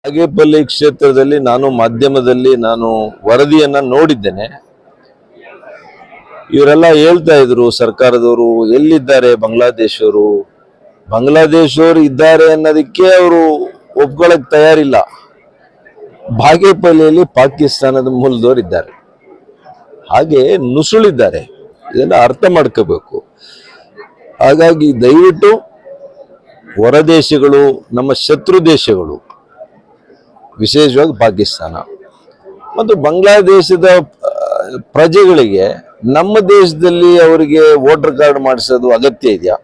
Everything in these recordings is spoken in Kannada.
ಬಾಗೇಪಲ್ಲಿ ಕ್ಷೇತ್ರದಲ್ಲಿ ನಾನು ಮಾಧ್ಯಮದಲ್ಲಿ ವರದಿಯನ್ನ ನೋಡಿದ್ದೇನೆ. ಇವರೆಲ್ಲ ಹೇಳ್ತಾ ಇದ್ರು ಸರ್ಕಾರದವರು ಎಲ್ಲಿದ್ದಾರೆ ಬಾಂಗ್ಲಾದೇಶವರು ಇದ್ದಾರೆ ಅನ್ನೋದಕ್ಕೆ ಅವರು ಒಪ್ಕೊಳ್ಳಕ್ಕೆ ತಯಾರಿಲ್ಲ. ಬಾಗೇಪಲ್ಲಿಯಲ್ಲಿ ಪಾಕಿಸ್ತಾನದ ಮೂಲದವರು ಇದ್ದಾರೆ, ಹಾಗೆ ನುಸುಳಿದ್ದಾರೆ. ಇದನ್ನ ಅರ್ಥ ಮಾಡ್ಕೋಬೇಕು. ಹಾಗಾಗಿ ದಯವಿಟ್ಟು ಹೊರದೇಶಗಳು, ನಮ್ಮ ಶತ್ರು ದೇಶಗಳು, ವಿಶೇಷವಾಗಿ ಪಾಕಿಸ್ತಾನ ಮತ್ತು ಬಾಂಗ್ಲಾದೇಶದ ಪ್ರಜೆಗಳಿಗೆ ನಮ್ಮ ದೇಶದಲ್ಲಿ ಅವರಿಗೆ ವೋಟರ್ ಕಾರ್ಡ್ ಮಾಡಿಸೋದು ಅಗತ್ಯ ಇದೆಯಾ?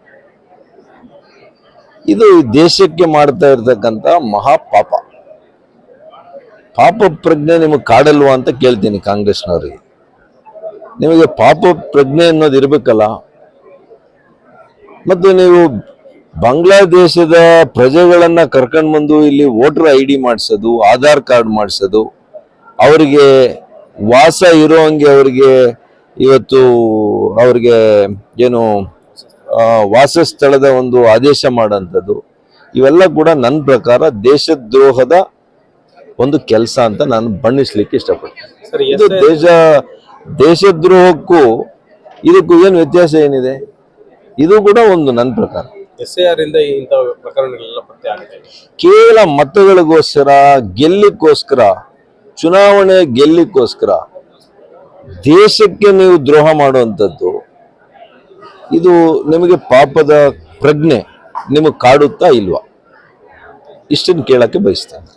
ಇದು ದೇಶಕ್ಕೆ ಮಾಡ್ತಾ ಇರ್ತಕ್ಕಂಥ ಮಹಾಪಾಪ. ಪಾಪ ಪ್ರಜ್ಞೆ ನಿಮಗೆ ಕಾಡಲ್ವಾ ಅಂತ ಕೇಳ್ತೀನಿ ಕಾಂಗ್ರೆಸ್ನವರಿಗೆ. ನಿಮಗೆ ಪಾಪ ಪ್ರಜ್ಞೆ ಅನ್ನೋದು ಇರಬೇಕಲ್ಲ. ಮತ್ತು ನೀವು ಬಾಂಗ್ಲಾದೇಶದ ಪ್ರಜೆಗಳನ್ನ ಕರ್ಕೊಂಡು ಬಂದು ಇಲ್ಲಿ ವೋಟರ್ ID ಮಾಡಿಸೋದು, ಆಧಾರ್ ಕಾರ್ಡ್ ಮಾಡಿಸೋದು, ಅವರಿಗೆ ವಾಸ ಇರೋಂಗೆ ಅವರಿಗೆ ಇವತ್ತು ಅವ್ರಿಗೆ ಏನು ವಾಸಸ್ಥಳದ ಒಂದು ಆದೇಶ ಮಾಡೋಂಥದ್ದು, ಇವೆಲ್ಲ ಕೂಡ ನನ್ನ ಪ್ರಕಾರ ದೇಶದ್ರೋಹದ ಒಂದು ಕೆಲಸ ಅಂತ ನಾನು ಬಣ್ಣಿಸ್ಲಿಕ್ಕೆ ಇಷ್ಟಪಡ್ತೀನಿ. ಇದು ದೇಶದ್ರೋಹಕ್ಕೂ ಇದಕ್ಕೂ ಏನು ವ್ಯತ್ಯಾಸ ಏನಿದೆ? ಇದು ಕೂಡ ಒಂದು ನನ್ನ ಪ್ರಕಾರ SIR ಇಂದ ಇಂಥ ಪ್ರಕರಣಗಳೆಲ್ಲ ಪತ್ತೆ ಆಗ್ತಾ ಇದೆ. ಕೇವಲ ಮತಗಳಿಗೋಸ್ಕರ, ಗೆಲ್ಲಿಕ್ಕೋಸ್ಕರ, ಚುನಾವಣೆ ಗೆಲ್ಲಿಕ್ಕೋಸ್ಕರ ದೇಶಕ್ಕೆ ನೀವು ದ್ರೋಹ ಮಾಡುವಂಥದ್ದು, ಇದು ನಿಮಗೆ ಪಾಪದ ಪ್ರಜ್ಞೆ ನಿಮಗೆ ಕಾಡುತ್ತಾ ಇಲ್ವಾ? ಇಷ್ಟನ್ನು ಕೇಳಕ್ಕೆ ಬಯಸ್ತೇನೆ.